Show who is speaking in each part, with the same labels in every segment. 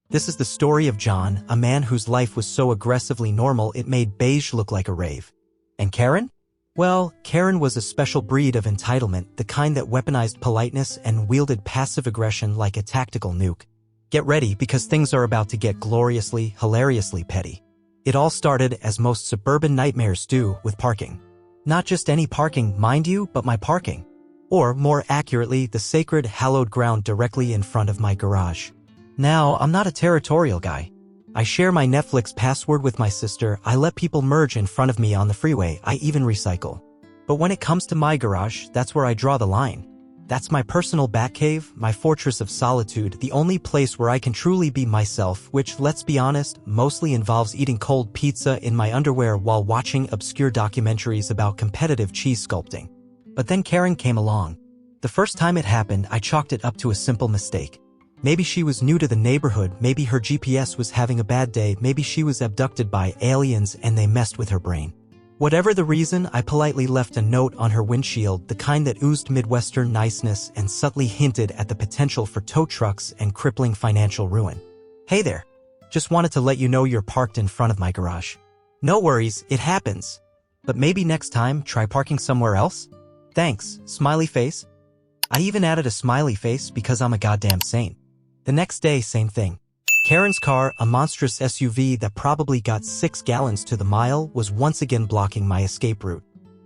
Speaker 1: This is the story of John, a man whose life was so aggressively normal it made beige look like a rave. And Karen? Well, Karen was a special breed of entitlement, the kind that weaponized politeness and wielded passive aggression like a tactical nuke. Get ready because things are about to get gloriously, hilariously petty. It all started as most suburban nightmares do with parking. Not just any parking, mind you, but my parking. Or, more accurately, the sacred, hallowed ground directly in front of my garage. Now, I'm not a territorial guy. I share my Netflix password with my sister, I let people merge in front of me on the freeway, I even recycle. But when it comes to my garage, that's where I draw the line. That's my personal Batcave, my fortress of solitude, the only place where I can truly be myself, which, let's be honest, mostly involves eating cold pizza in my underwear while watching obscure documentaries about competitive cheese sculpting. But then Karen came along. The first time it happened, I chalked it up to a simple mistake. Maybe she was new to the neighborhood, maybe her GPS was having a bad day, maybe she was abducted by aliens and they messed with her brain. Whatever the reason, I politely left a note on her windshield, the kind that oozed Midwestern niceness and subtly hinted at the potential for tow trucks and crippling financial ruin. Hey there. Just wanted to let you know you're parked in front of my garage. No worries, it happens. But maybe next time, try parking somewhere else? Thanks, smiley face. I even added a smiley face because I'm a goddamn saint. The next day, same thing. Karen's car, a monstrous SUV that probably got 6 gallons to the mile, was once again blocking my escape route.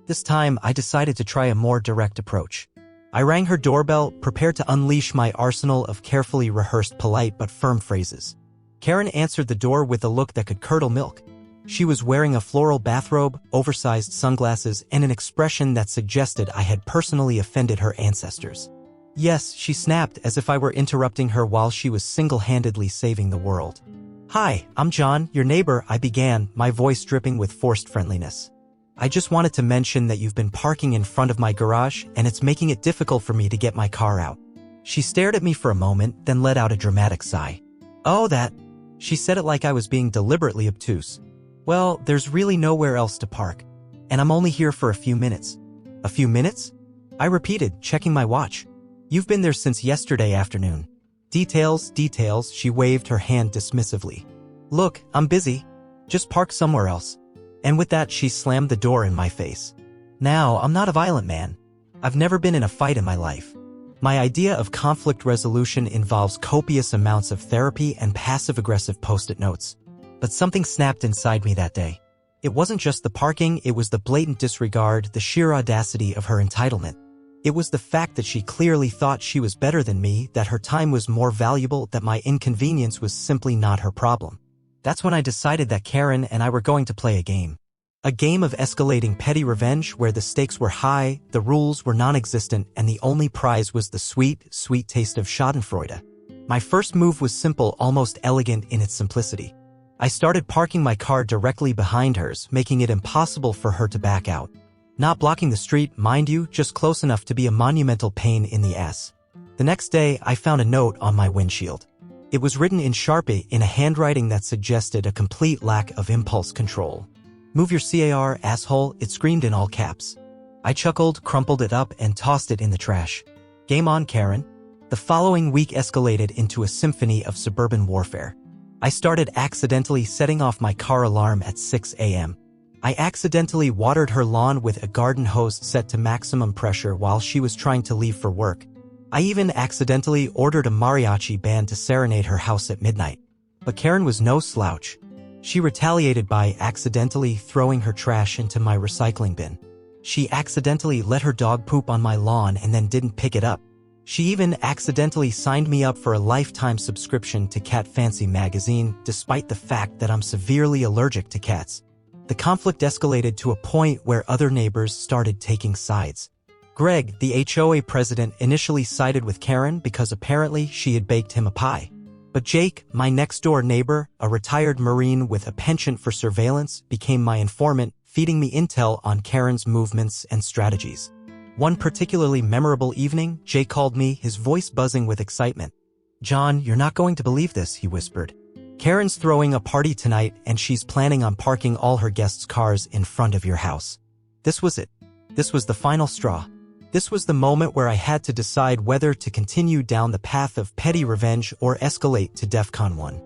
Speaker 1: This time, I decided to try a more direct approach. I rang her doorbell, prepared to unleash my arsenal of carefully rehearsed polite but firm phrases. Karen answered the door with a look that could curdle milk. She was wearing a floral bathrobe, oversized sunglasses, and an expression that suggested I had personally offended her ancestors. Yes, she snapped as if I were interrupting her while she was single-handedly saving the world. Hi, I'm John, your neighbor, I began, my voice dripping with forced friendliness. I just wanted to mention that you've been parking in front of my garage and it's making it difficult for me to get my car out. She stared at me for a moment, then let out a dramatic sigh. Oh, that. She said it like I was being deliberately obtuse. Well, there's really nowhere else to park. And I'm only here for a few minutes. A few minutes? I repeated, checking my watch. You've been there since yesterday afternoon. Details, she waved her hand dismissively. Look, I'm busy. Just park somewhere else. And with that, she slammed the door in my face. Now, I'm not a violent man. I've never been in a fight in my life. My idea of conflict resolution involves copious amounts of therapy and passive-aggressive post-it notes. But something snapped inside me that day. It wasn't just the parking, it was the blatant disregard, the sheer audacity of her entitlement. It was the fact that she clearly thought she was better than me, that her time was more valuable, that my inconvenience was simply not her problem. That's when I decided that Karen and I were going to play a game. A game of escalating petty revenge where the stakes were high, the rules were non-existent, and the only prize was the sweet, sweet taste of schadenfreude. My first move was simple, almost elegant in its simplicity. I started parking my car directly behind hers, making it impossible for her to back out. Not blocking the street, mind you, just close enough to be a monumental pain in the ass. The next day, I found a note on my windshield. It was written in Sharpie in a handwriting that suggested a complete lack of impulse control. Move your car, asshole, it screamed in all caps. I chuckled, crumpled it up, and tossed it in the trash. Game on, Karen. The following week escalated into a symphony of suburban warfare. I started accidentally setting off my car alarm at 6 a.m. I accidentally watered her lawn with a garden hose set to maximum pressure while she was trying to leave for work. I even accidentally ordered a mariachi band to serenade her house at midnight. But Karen was no slouch. She retaliated by accidentally throwing her trash into my recycling bin. She accidentally let her dog poop on my lawn and then didn't pick it up. She even accidentally signed me up for a lifetime subscription to Cat Fancy magazine, despite the fact that I'm severely allergic to cats. The conflict escalated to a point where other neighbors started taking sides. Greg, the HOA president, initially sided with Karen because apparently she had baked him a pie. But Jake, my next-door neighbor, a retired Marine with a penchant for surveillance, became my informant, feeding me intel on Karen's movements and strategies. One particularly memorable evening, Jake called me, his voice buzzing with excitement. "John, you're not going to believe this," he whispered. "Karen's throwing a party tonight and she's planning on parking all her guests' cars in front of your house." This was it. This was the final straw. This was the moment where I had to decide whether to continue down the path of petty revenge or escalate to DEFCON 1.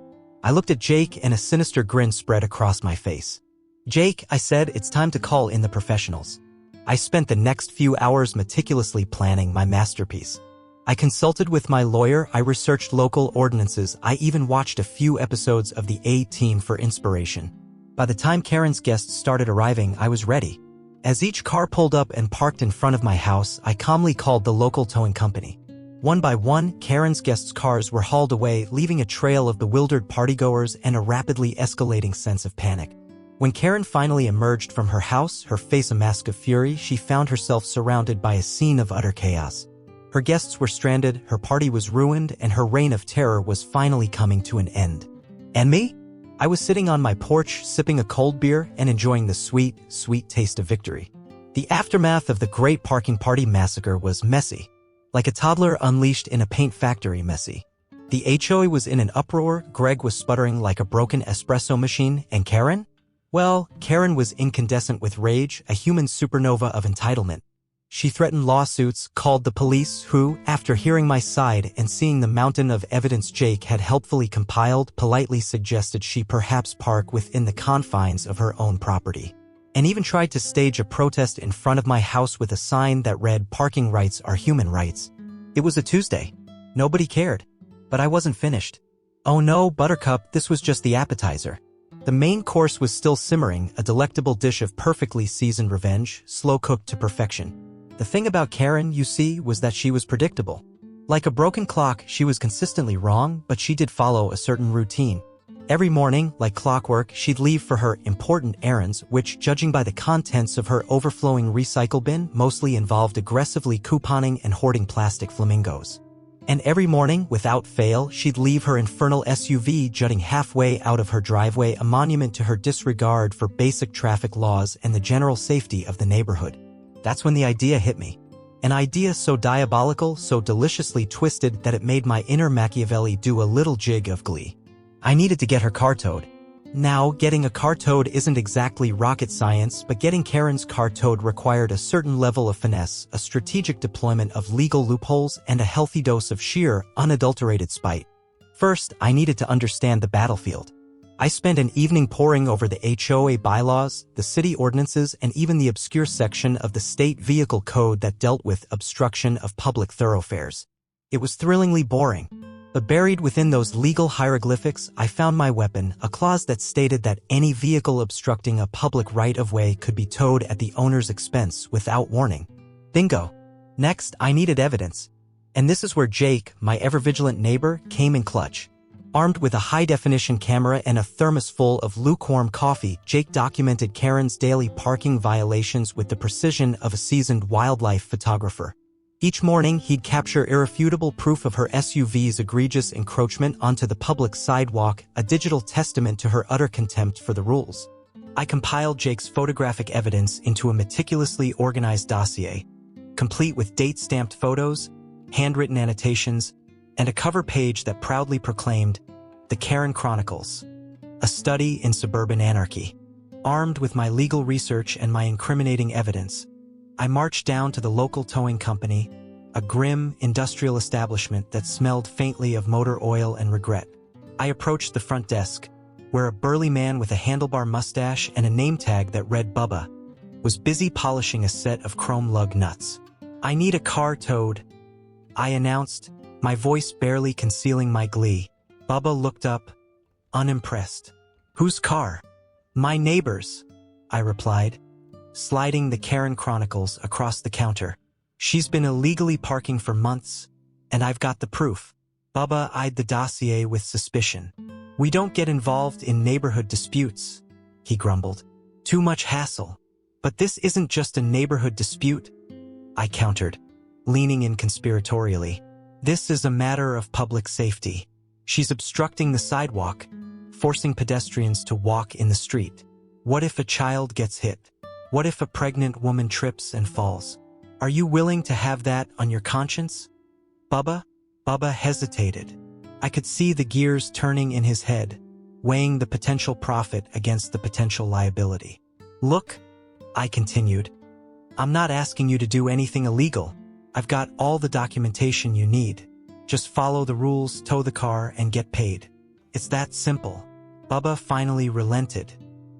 Speaker 1: I looked at Jake and a sinister grin spread across my face. "Jake," I said, "it's time to call in the professionals." I spent the next few hours meticulously planning my masterpiece. I consulted with my lawyer, I researched local ordinances, I even watched a few episodes of the A-Team for inspiration. By the time Karen's guests started arriving, I was ready. As each car pulled up and parked in front of my house, I calmly called the local towing company. One by one, Karen's guests' cars were hauled away, leaving a trail of bewildered partygoers and a rapidly escalating sense of panic. When Karen finally emerged from her house, her face a mask of fury, she found herself surrounded by a scene of utter chaos. Her guests were stranded, her party was ruined, and her reign of terror was finally coming to an end. And me? I was sitting on my porch, sipping a cold beer and enjoying the sweet, sweet taste of victory. The aftermath of the Great Parking Party Massacre was messy. Like a toddler unleashed in a paint factory messy. The HOA was in an uproar, Greg was sputtering like a broken espresso machine, and Karen? Well, Karen was incandescent with rage, a human supernova of entitlement. She threatened lawsuits, called the police who, after hearing my side and seeing the mountain of evidence Jake had helpfully compiled, politely suggested she perhaps park within the confines of her own property. And even tried to stage a protest in front of my house with a sign that read, "Parking rights are human rights." It was a Tuesday. Nobody cared. But I wasn't finished. Oh no, Buttercup, this was just the appetizer. The main course was still simmering, a delectable dish of perfectly seasoned revenge, slow-cooked to perfection. The thing about Karen, you see, was that she was predictable. Like a broken clock, she was consistently wrong, but she did follow a certain routine. Every morning, like clockwork, she'd leave for her important errands, which, judging by the contents of her overflowing recycle bin, mostly involved aggressively couponing and hoarding plastic flamingos. And every morning, without fail, she'd leave her infernal SUV jutting halfway out of her driveway, a monument to her disregard for basic traffic laws and the general safety of the neighborhood. That's when the idea hit me. An idea so diabolical, so deliciously twisted that it made my inner Machiavelli do a little jig of glee. I needed to get her car towed. Now, getting a car towed isn't exactly rocket science, but getting Karen's car towed required a certain level of finesse, a strategic deployment of legal loopholes, and a healthy dose of sheer, unadulterated spite. First, I needed to understand the battlefield. I spent an evening poring over the HOA bylaws, the city ordinances, and even the obscure section of the state vehicle code that dealt with obstruction of public thoroughfares. It was thrillingly boring. But buried within those legal hieroglyphics, I found my weapon, a clause that stated that any vehicle obstructing a public right-of-way could be towed at the owner's expense without warning. Bingo. Next, I needed evidence. And this is where Jake, my ever-vigilant neighbor, came in clutch. Armed with a high-definition camera and a thermos full of lukewarm coffee, Jake documented Karen's daily parking violations with the precision of a seasoned wildlife photographer. Each morning, he'd capture irrefutable proof of her SUV's egregious encroachment onto the public sidewalk, a digital testament to her utter contempt for the rules. I compiled Jake's photographic evidence into a meticulously organized dossier, complete with date-stamped photos, handwritten annotations, and a cover page that proudly proclaimed, "The Karen Chronicles, a study in suburban anarchy." Armed with my legal research and my incriminating evidence, I marched down to the local towing company, a grim, industrial establishment that smelled faintly of motor oil and regret. I approached the front desk, where a burly man with a handlebar mustache and a name tag that read Bubba was busy polishing a set of chrome lug nuts. "I need a car towed," I announced, my voice barely concealing my glee. Bubba looked up, unimpressed. "Whose car?" "My neighbor's," I replied, sliding the Karen Chronicles across the counter. "She's been illegally parking for months, and I've got the proof." Bubba eyed the dossier with suspicion. "We don't get involved in neighborhood disputes," he grumbled. "Too much hassle." "But this isn't just a neighborhood dispute," I countered, leaning in conspiratorially. "This is a matter of public safety. She's obstructing the sidewalk, forcing pedestrians to walk in the street. What if a child gets hit? What if a pregnant woman trips and falls? Are you willing to have that on your conscience?" Bubba hesitated. I could see the gears turning in his head, weighing the potential profit against the potential liability. "Look," I continued, "I'm not asking you to do anything illegal. I've got all the documentation you need. Just follow the rules, tow the car, and get paid. It's that simple. Bubba finally relented.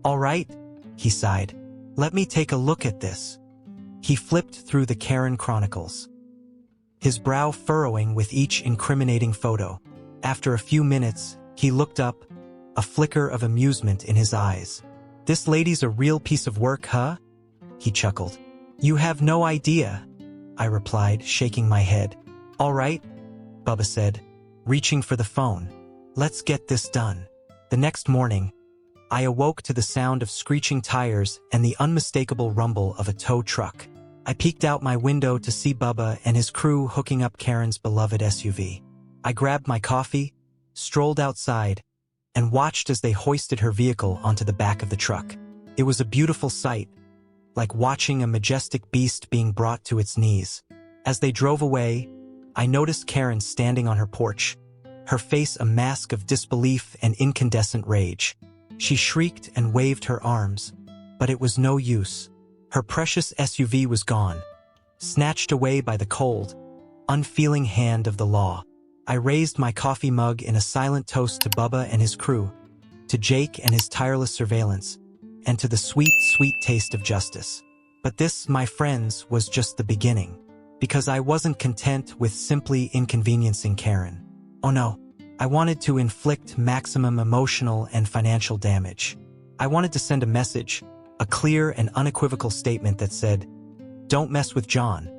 Speaker 1: All right, he sighed. Let me take a look at this. He flipped through the Karen Chronicles, his brow furrowing with each incriminating photo. After a few minutes, he looked up, a flicker of amusement in his eyes. This lady's a real piece of work, huh? He chuckled. You have no idea, I replied, shaking my head. All right, Bubba said, reaching for the phone. Let's get this done. The next morning, I awoke to the sound of screeching tires and the unmistakable rumble of a tow truck. I peeked out my window to see Bubba and his crew hooking up Karen's beloved SUV. I grabbed my coffee, strolled outside, and watched as they hoisted her vehicle onto the back of the truck. It was a beautiful sight, like watching a majestic beast being brought to its knees. As they drove away, I noticed Karen standing on her porch, her face a mask of disbelief and incandescent rage. She shrieked and waved her arms, but it was no use. Her precious SUV was gone, snatched away by the cold, unfeeling hand of the law. I raised my coffee mug in a silent toast to Bubba and his crew, to Jake and his tireless surveillance, and to the sweet, sweet taste of justice. But this, my friends, was just the beginning, because I wasn't content with simply inconveniencing Karen. Oh no, I wanted to inflict maximum emotional and financial damage. I wanted to send a message, a clear and unequivocal statement that said, don't mess with John,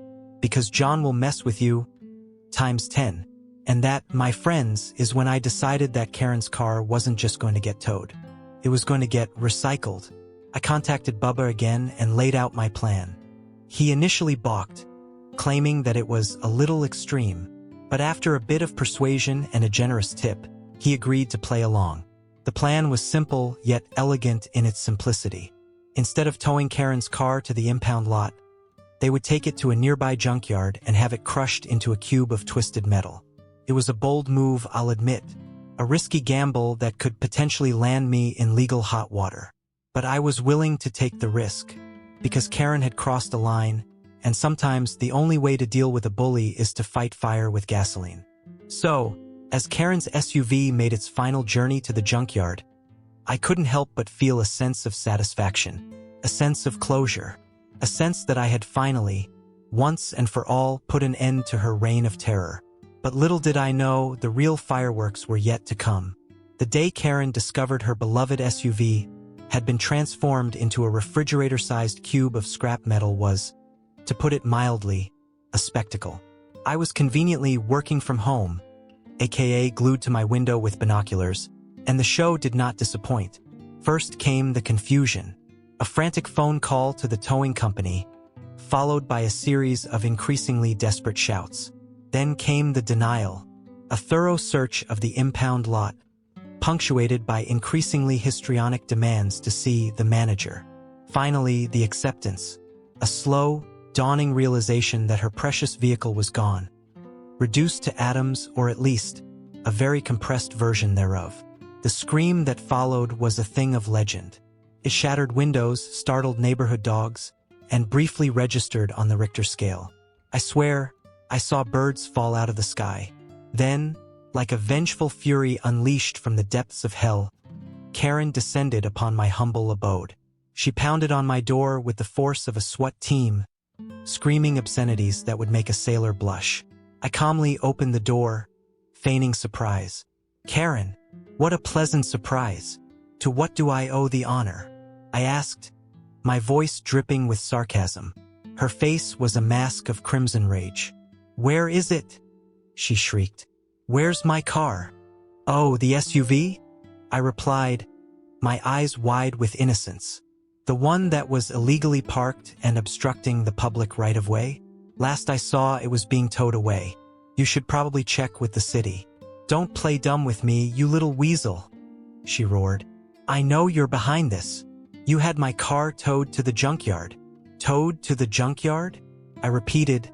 Speaker 1: because John will mess with you times 10. And that, my friends, is when I decided that Karen's car wasn't just going to get towed. It was going to get recycled. I contacted Bubba again and laid out my plan. He initially balked, claiming that it was a little extreme, but after a bit of persuasion and a generous tip, he agreed to play along. The plan was simple yet elegant in its simplicity. Instead of towing Karen's car to the impound lot, they would take it to a nearby junkyard and have it crushed into a cube of twisted metal. It was a bold move, I'll admit, a risky gamble that could potentially land me in legal hot water. But I was willing to take the risk, because Karen had crossed a line, and sometimes the only way to deal with a bully is to fight fire with gasoline. So, as Karen's SUV made its final journey to the junkyard, I couldn't help but feel a sense of satisfaction, a sense of closure, a sense that I had finally, once and for all, put an end to her reign of terror. But little did I know the real fireworks were yet to come. The day Karen discovered her beloved SUV had been transformed into a refrigerator-sized cube of scrap metal was, to put it mildly, a spectacle. I was conveniently working from home, aka glued to my window with binoculars, and the show did not disappoint. First came the confusion, a frantic phone call to the towing company, followed by a series of increasingly desperate shouts. Then came the denial, a thorough search of the impound lot, punctuated by increasingly histrionic demands to see the manager. Finally, the acceptance, a slow, dawning realization that her precious vehicle was gone, reduced to atoms or at least a very compressed version thereof. The scream that followed was a thing of legend. It shattered windows, startled neighborhood dogs, and briefly registered on the Richter scale. I swear, I saw birds fall out of the sky. Then, like a vengeful fury unleashed from the depths of hell, Karen descended upon my humble abode. She pounded on my door with the force of a SWAT team, screaming obscenities that would make a sailor blush. I calmly opened the door, feigning surprise. Karen, what a pleasant surprise. To what do I owe the honor? I asked, my voice dripping with sarcasm. Her face was a mask of crimson rage. Where is it? She shrieked. Where's my car? Oh, the SUV? I replied, my eyes wide with innocence. The one that was illegally parked and obstructing the public right-of-way? Last I saw, it was being towed away. You should probably check with the city. Don't play dumb with me, you little weasel, she roared. I know you're behind this. You had my car towed to the junkyard. Towed to the junkyard? I repeated,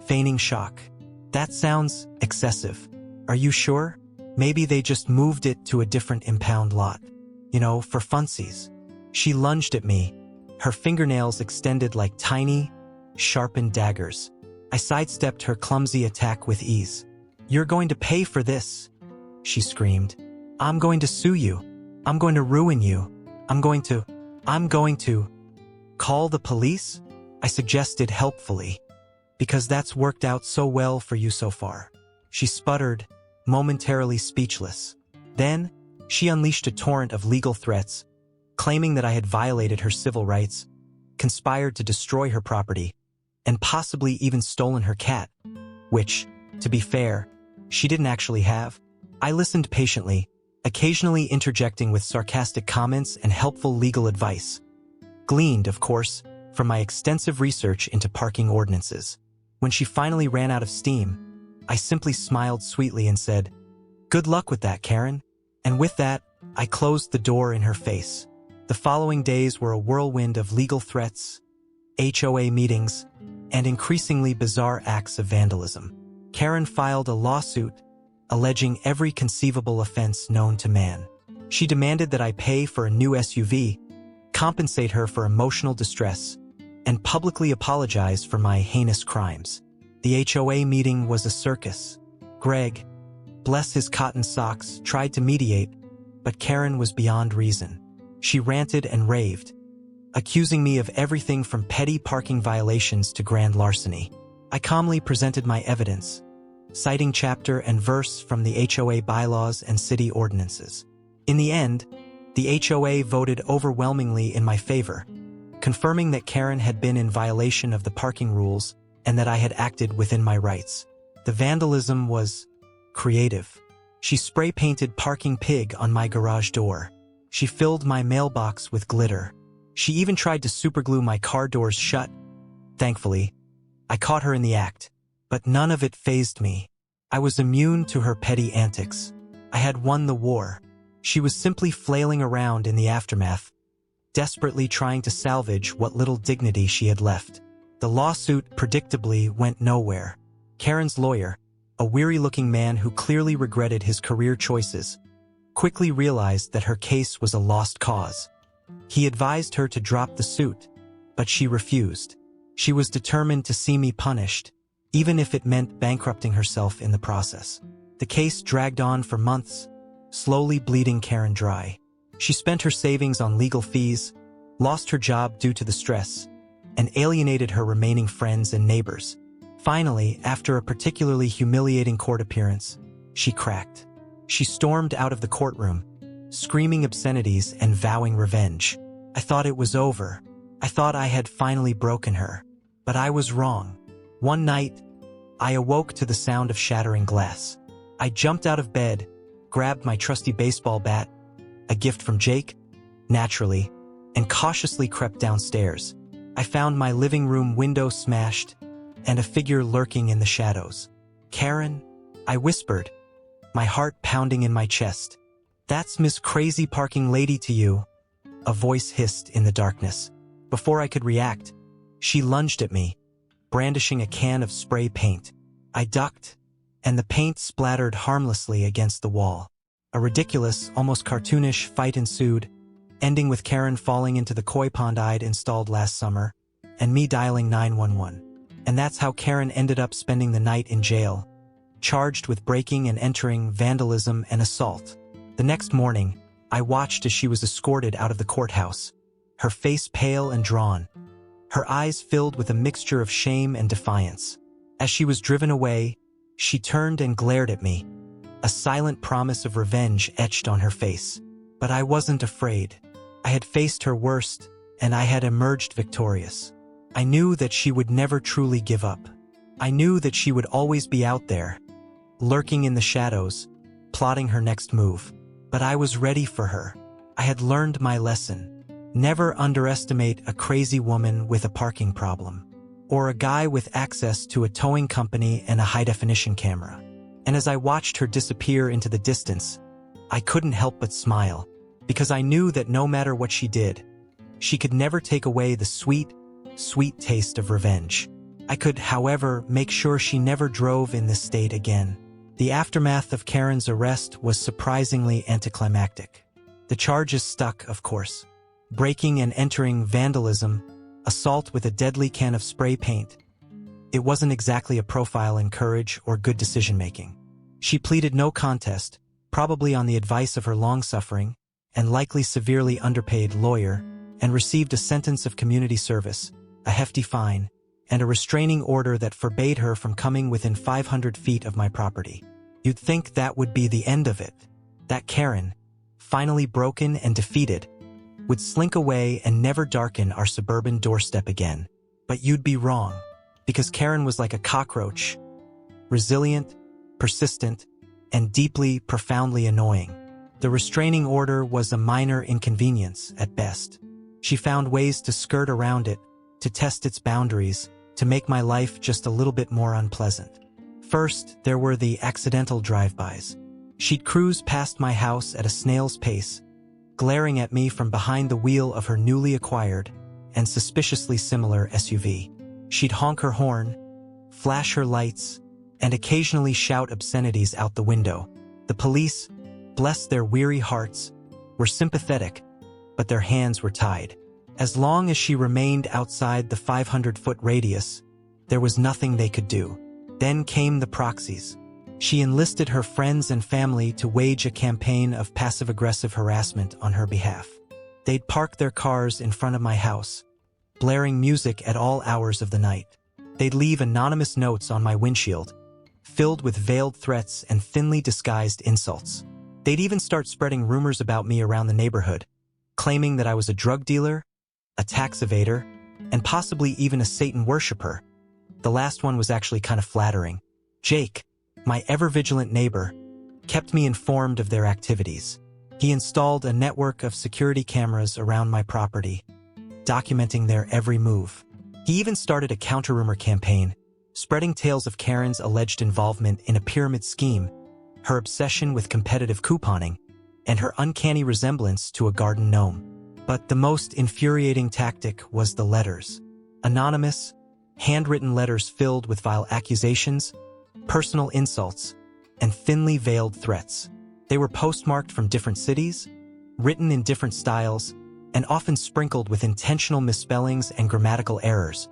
Speaker 1: feigning shock. That sounds excessive. Are you sure? Maybe they just moved it to a different impound lot. You know, for funsies. She lunged at me, her fingernails extended like tiny, sharpened daggers. I sidestepped her clumsy attack with ease. You're going to pay for this, she screamed. I'm going to sue you. I'm going to ruin you. I'm going to call the police? I suggested helpfully. Because that's worked out so well for you so far. She sputtered, momentarily speechless. Then, she unleashed a torrent of legal threats, claiming that I had violated her civil rights, conspired to destroy her property, and possibly even stolen her cat, which, to be fair, she didn't actually have. I listened patiently, occasionally interjecting with sarcastic comments and helpful legal advice. Gleaned, of course, from my extensive research into parking ordinances. When she finally ran out of steam, I simply smiled sweetly and said, "Good luck with that, Karen." And with that, I closed the door in her face. The following days were a whirlwind of legal threats, HOA meetings, and increasingly bizarre acts of vandalism. Karen filed a lawsuit alleging every conceivable offense known to man. She demanded that I pay for a new SUV, compensate her for emotional distress, and publicly apologize for my heinous crimes. The HOA meeting was a circus. Greg, bless his cotton socks, tried to mediate, but Karen was beyond reason. She ranted and raved, accusing me of everything from petty parking violations to grand larceny. I calmly presented my evidence, citing chapter and verse from the HOA bylaws and city ordinances. In the end, the HOA voted overwhelmingly in my favor, confirming that Karen had been in violation of the parking rules and that I had acted within my rights. The vandalism was creative. She spray-painted "parking pig" on my garage door. She filled my mailbox with glitter. She even tried to superglue my car doors shut. Thankfully, I caught her in the act, but none of it fazed me. I was immune to her petty antics. I had won the war. She was simply flailing around in the aftermath, desperately trying to salvage what little dignity she had left. The lawsuit, predictably, went nowhere. Karen's lawyer, a weary-looking man who clearly regretted his career choices, quickly realized that her case was a lost cause. He advised her to drop the suit, but she refused. She was determined to see me punished, even if it meant bankrupting herself in the process. The case dragged on for months, slowly bleeding Karen dry. She spent her savings on legal fees, lost her job due to the stress, and alienated her remaining friends and neighbors. Finally, after a particularly humiliating court appearance, she cracked. She stormed out of the courtroom, screaming obscenities and vowing revenge. I thought it was over. I thought I had finally broken her. But I was wrong. One night, I awoke to the sound of shattering glass. I jumped out of bed, grabbed my trusty baseball bat, a gift from Jake, naturally, and cautiously crept downstairs. I found my living room window smashed and a figure lurking in the shadows. "Karen," I whispered, my heart pounding in my chest. "That's Miss Crazy Parking Lady to you," a voice hissed in the darkness. Before I could react, she lunged at me, brandishing a can of spray paint. I ducked, and the paint splattered harmlessly against the wall. A ridiculous, almost cartoonish fight ensued, ending with Karen falling into the koi pond I'd installed last summer, and me dialing 911. And that's how Karen ended up spending the night in jail, charged with breaking and entering, vandalism, and assault. The next morning, I watched as she was escorted out of the courthouse, her face pale and drawn, her eyes filled with a mixture of shame and defiance. As she was driven away, she turned and glared at me, a silent promise of revenge etched on her face. But I wasn't afraid. I had faced her worst, and I had emerged victorious. I knew that she would never truly give up. I knew that she would always be out there, lurking in the shadows, plotting her next move. But I was ready for her. I had learned my lesson. Never underestimate a crazy woman with a parking problem, or a guy with access to a towing company and a high-definition camera. And as I watched her disappear into the distance, I couldn't help but smile, because I knew that no matter what she did, she could never take away the sweet, sweet taste of revenge. I could, however, make sure she never drove in this state again. The aftermath of Karen's arrest was surprisingly anticlimactic. The charges stuck, of course. Breaking and entering, vandalism, assault with a deadly can of spray paint. It wasn't exactly a profile in courage or good decision-making. She pleaded no contest, probably on the advice of her long-suffering and likely severely underpaid lawyer, and received a sentence of community service, a hefty fine, and a restraining order that forbade her from coming within 500 feet of my property. You'd think that would be the end of it. That Karen, finally broken and defeated, would slink away and never darken our suburban doorstep again. But you'd be wrong, because Karen was like a cockroach, resilient, persistent, and deeply, profoundly annoying. The restraining order was a minor inconvenience at best. She found ways to skirt around it, to test its boundaries, to make my life just a little bit more unpleasant. First, there were the accidental drive-bys. She'd cruise past my house at a snail's pace, glaring at me from behind the wheel of her newly acquired and suspiciously similar SUV. She'd honk her horn, flash her lights, and occasionally shout obscenities out the window. The police, bless their weary hearts, were sympathetic, but their hands were tied. As long as she remained outside the 500-foot radius, there was nothing they could do. Then came the proxies. She enlisted her friends and family to wage a campaign of passive-aggressive harassment on her behalf. They'd park their cars in front of my house, blaring music at all hours of the night. They'd leave anonymous notes on my windshield, filled with veiled threats and thinly disguised insults. They'd even start spreading rumors about me around the neighborhood, claiming that I was a drug dealer, a tax evader, and possibly even a Satan worshiper. The last one was actually kind of flattering. Jake, my ever-vigilant neighbor, kept me informed of their activities. He installed a network of security cameras around my property, documenting their every move. He even started a counter-rumor campaign, spreading tales of Karen's alleged involvement in a pyramid scheme, her obsession with competitive couponing, and her uncanny resemblance to a garden gnome. But the most infuriating tactic was the letters. Anonymous, handwritten letters filled with vile accusations, personal insults, and thinly veiled threats. They were postmarked from different cities, written in different styles, and often sprinkled with intentional misspellings and grammatical errors,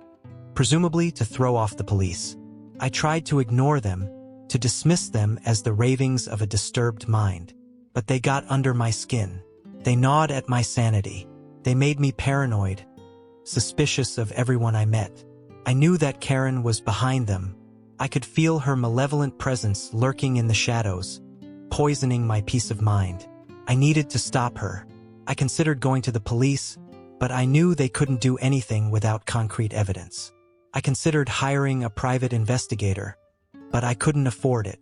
Speaker 1: presumably to throw off the police. I tried to ignore them, to dismiss them as the ravings of a disturbed mind. But they got under my skin. They gnawed at my sanity. They made me paranoid, suspicious of everyone I met. I knew that Karen was behind them. I could feel her malevolent presence lurking in the shadows, poisoning my peace of mind. I needed to stop her. I considered going to the police, but I knew they couldn't do anything without concrete evidence. I considered hiring a private investigator, but I couldn't afford it.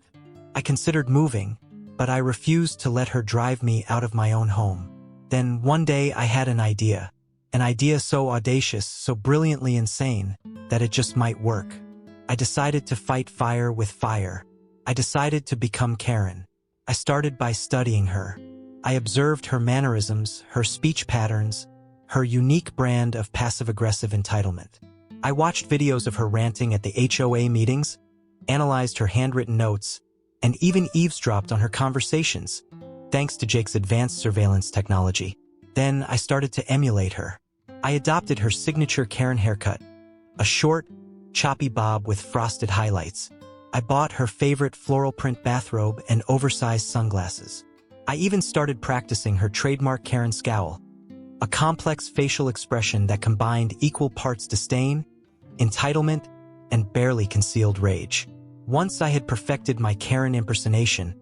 Speaker 1: I considered moving, but I refused to let her drive me out of my own home. Then one day I had an idea so audacious, so brilliantly insane, that it just might work. I decided to fight fire with fire. I decided to become Karen. I started by studying her. I observed her mannerisms, her speech patterns, her unique brand of passive-aggressive entitlement. I watched videos of her ranting at the HOA meetings, analyzed her handwritten notes, and even eavesdropped on her conversations, thanks to Jake's advanced surveillance technology. Then I started to emulate her. I adopted her signature Karen haircut, a short, choppy bob with frosted highlights. I bought her favorite floral print bathrobe and oversized sunglasses. I even started practicing her trademark Karen scowl, a complex facial expression that combined equal parts disdain, entitlement, and barely concealed rage. Once I had perfected my Karen impersonation,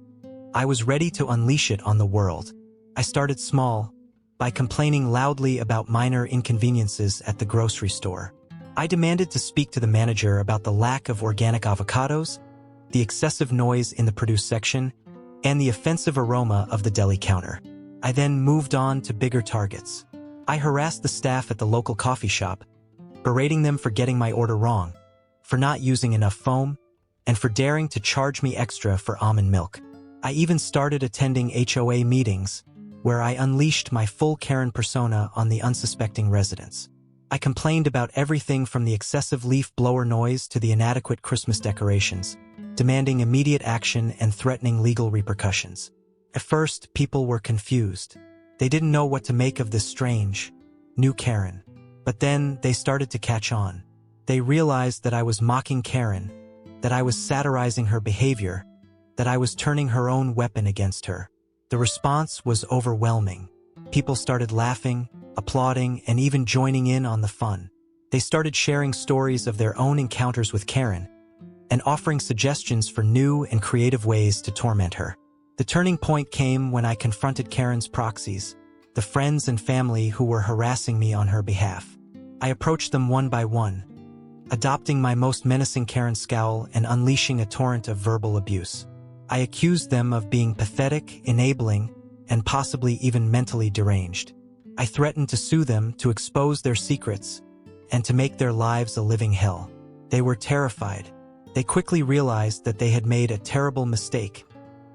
Speaker 1: I was ready to unleash it on the world. I started small, by complaining loudly about minor inconveniences at the grocery store. I demanded to speak to the manager about the lack of organic avocados, the excessive noise in the produce section, and the offensive aroma of the deli counter. I then moved on to bigger targets. I harassed the staff at the local coffee shop, berating them for getting my order wrong, for not using enough foam, and for daring to charge me extra for almond milk. I even started attending HOA meetings, where I unleashed my full Karen persona on the unsuspecting residents. I complained about everything from the excessive leaf blower noise to the inadequate Christmas decorations, demanding immediate action and threatening legal repercussions. At first, people were confused. They didn't know what to make of this strange, new Karen. But then they started to catch on. They realized that I was mocking Karen, that I was satirizing her behavior, that I was turning her own weapon against her. The response was overwhelming. People started laughing, applauding, and even joining in on the fun. They started sharing stories of their own encounters with Karen and offering suggestions for new and creative ways to torment her. The turning point came when I confronted Karen's proxies, the friends and family who were harassing me on her behalf. I approached them one by one, adopting my most menacing Karen scowl and unleashing a torrent of verbal abuse. I accused them of being pathetic, enabling, and possibly even mentally deranged. I threatened to sue them, to expose their secrets, and to make their lives a living hell. They were terrified. They quickly realized that they had made a terrible mistake,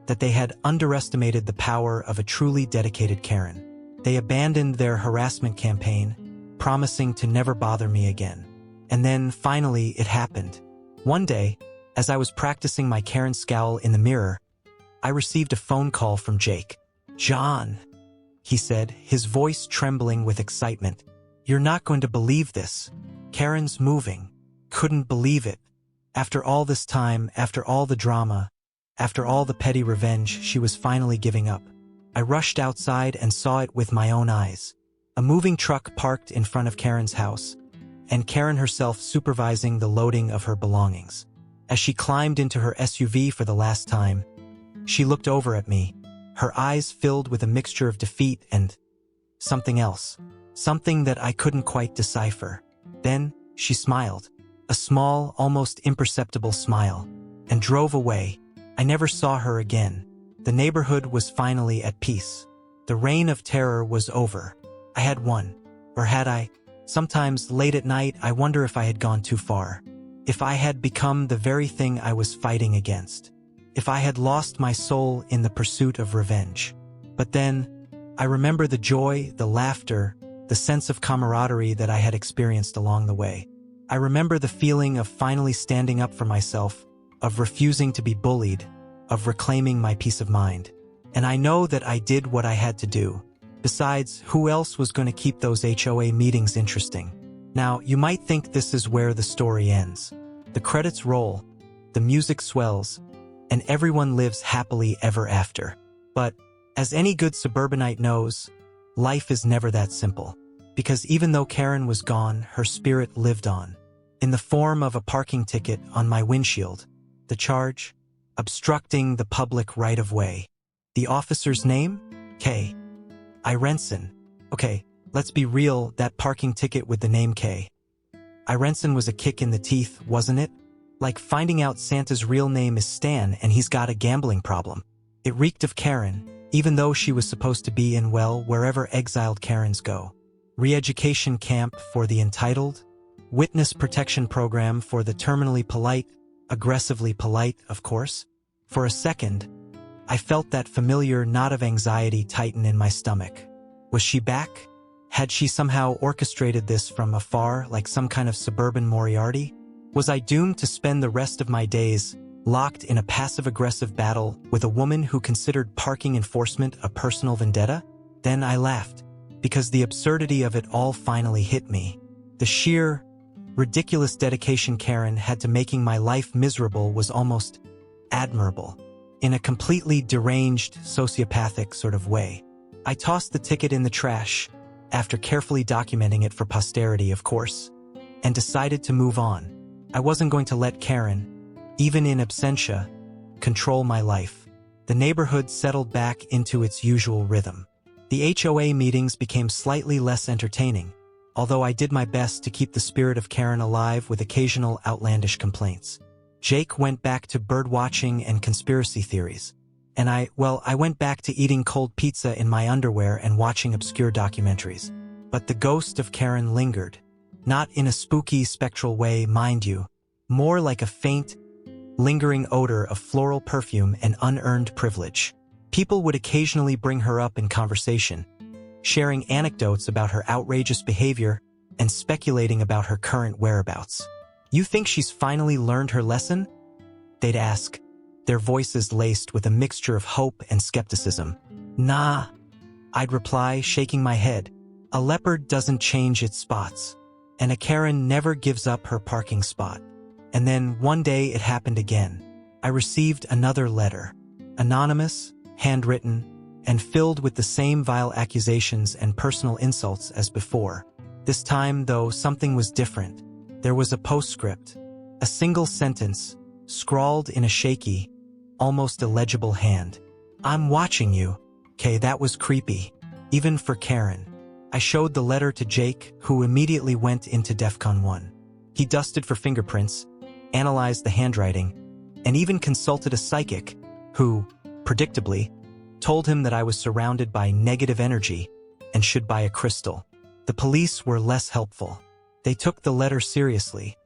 Speaker 1: that they had underestimated the power of a truly dedicated Karen. They abandoned their harassment campaign, promising to never bother me again. And then, finally, it happened. One day, as I was practicing my Karen scowl in the mirror, I received a phone call from Jake. "John," he said, his voice trembling with excitement. "You're not going to believe this. Karen's moving." Couldn't believe it. After all this time, after all the drama, after all the petty revenge, she was finally giving up. I rushed outside and saw it with my own eyes. A moving truck parked in front of Karen's house, and Karen herself supervising the loading of her belongings. As she climbed into her SUV for the last time, she looked over at me, her eyes filled with a mixture of defeat and something else, something that I couldn't quite decipher. Then she smiled, a small, almost imperceptible smile, and drove away. I never saw her again. The neighborhood was finally at peace. The reign of terror was over. I had won. Or had I? Sometimes, late at night, I wonder if I had gone too far. If I had become the very thing I was fighting against. If I had lost my soul in the pursuit of revenge. But then, I remember the joy, the laughter, the sense of camaraderie that I had experienced along the way. I remember the feeling of finally standing up for myself, of refusing to be bullied, of reclaiming my peace of mind. And I know that I did what I had to do. Besides, who else was going to keep those HOA meetings interesting? Now, you might think this is where the story ends. The credits roll, the music swells, and everyone lives happily ever after. But, as any good suburbanite knows, life is never that simple. Because even though Karen was gone, her spirit lived on. In the form of a parking ticket on my windshield. The charge? Obstructing the public right-of-way. The officer's name? K. Irenson. Okay, let's be real, that parking ticket with the name K. Irenson was a kick in the teeth, wasn't it? Like finding out Santa's real name is Stan and he's got a gambling problem. It reeked of Karen, even though she was supposed to be in, well, wherever exiled Karens go. Re-education camp for the entitled? Witness protection program for the terminally polite, aggressively polite, of course. For a second, I felt that familiar knot of anxiety tighten in my stomach. Was she back? Had she somehow orchestrated this from afar, like some kind of suburban Moriarty? Was I doomed to spend the rest of my days locked in a passive-aggressive battle with a woman who considered parking enforcement a personal vendetta? Then I laughed, because the absurdity of it all finally hit me. The sheer, ridiculous dedication Karen had to making my life miserable was almost admirable, in a completely deranged, sociopathic sort of way. I tossed the ticket in the trash, after carefully documenting it for posterity, of course, and decided to move on. I wasn't going to let Karen, even in absentia, control my life. The neighborhood settled back into its usual rhythm. The HOA meetings became slightly less entertaining, although I did my best to keep the spirit of Karen alive with occasional outlandish complaints. Jake went back to bird-watching and conspiracy theories. And I went back to eating cold pizza in my underwear and watching obscure documentaries. But the ghost of Karen lingered. Not in a spooky, spectral way, mind you. More like a faint, lingering odor of floral perfume and unearned privilege. People would occasionally bring her up in conversation, sharing anecdotes about her outrageous behavior and speculating about her current whereabouts. "You think she's finally learned her lesson?" they'd ask, their voices laced with a mixture of hope and skepticism. "Nah," I'd reply, shaking my head. "A leopard doesn't change its spots, and a Karen never gives up her parking spot." And then one day it happened again. I received another letter. Anonymous, handwritten, and filled with the same vile accusations and personal insults as before. This time, though, something was different. There was a postscript, a single sentence, scrawled in a shaky, almost illegible hand. "I'm watching you." Okay, that was creepy, even for Karen. I showed the letter to Jake, who immediately went into DEFCON 1. He dusted for fingerprints, analyzed the handwriting, and even consulted a psychic, who, predictably, told him that I was surrounded by negative energy and should buy a crystal. The police were less helpful. They took the letter seriously,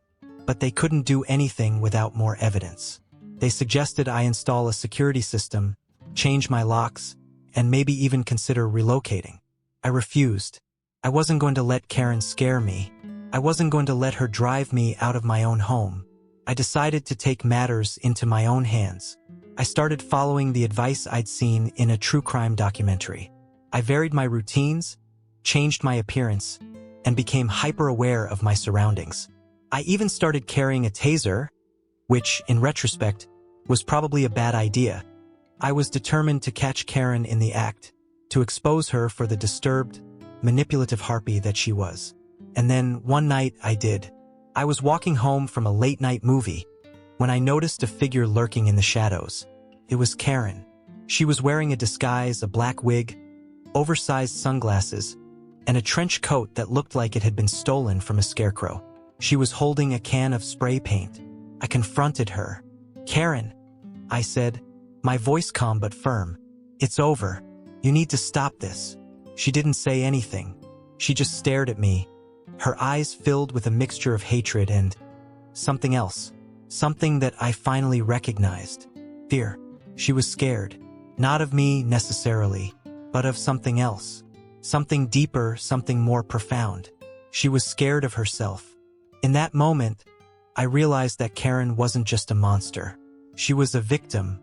Speaker 1: but they couldn't do anything without more evidence. They suggested I install a security system, change my locks, and maybe even consider relocating. I refused. I wasn't going to let Karen scare me. I wasn't going to let her drive me out of my own home. I decided to take matters into my own hands. I started following the advice I'd seen in a true crime documentary. I varied my routines, changed my appearance, and became hyper-aware of my surroundings. I even started carrying a taser, which, in retrospect, was probably a bad idea. I was determined to catch Karen in the act, to expose her for the disturbed, manipulative harpy that she was. And then, one night, I did. I was walking home from a late-night movie when I noticed a figure lurking in the shadows. It was Karen. She was wearing a disguise, a black wig, oversized sunglasses, and a trench coat that looked like it had been stolen from a scarecrow. She was holding a can of spray paint. I confronted her. "Karen," I said, my voice calm but firm. "It's over. You need to stop this." She didn't say anything. She just stared at me, her eyes filled with a mixture of hatred and something else. Something that I finally recognized. Fear. She was scared. Not of me necessarily, but of something else. Something deeper, something more profound. She was scared of herself. In that moment, I realized that Karen wasn't just a monster. She was a victim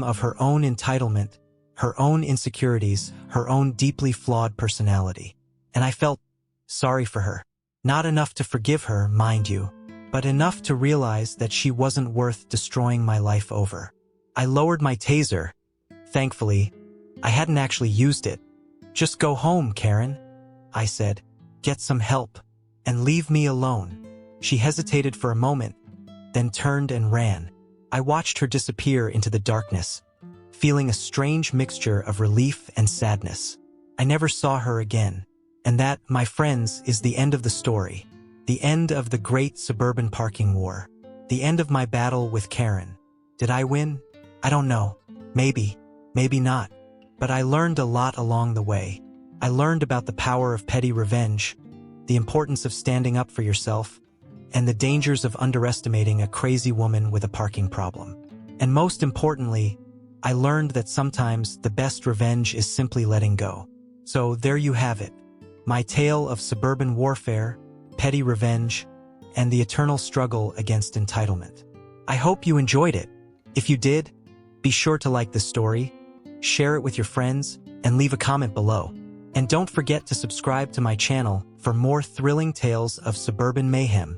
Speaker 1: of her own entitlement, her own insecurities, her own deeply flawed personality. And I felt sorry for her. Not enough to forgive her, mind you, but enough to realize that she wasn't worth destroying my life over. I lowered my taser. Thankfully, I hadn't actually used it. "Just go home, Karen," I said. "Get some help, and leave me alone." She hesitated for a moment, then turned and ran. I watched her disappear into the darkness, feeling a strange mixture of relief and sadness. I never saw her again. And that, my friends, is the end of the story. The end of the great suburban parking war. The end of my battle with Karen. Did I win? I don't know. Maybe, maybe not. But I learned a lot along the way. I learned about the power of petty revenge, the importance of standing up for yourself, and the dangers of underestimating a crazy woman with a parking problem. And most importantly, I learned that sometimes the best revenge is simply letting go. So there you have it. My tale of suburban warfare, petty revenge, and the eternal struggle against entitlement. I hope you enjoyed it. If you did, be sure to like this story, share it with your friends, and leave a comment below. And don't forget to subscribe to my channel for more thrilling tales of suburban mayhem.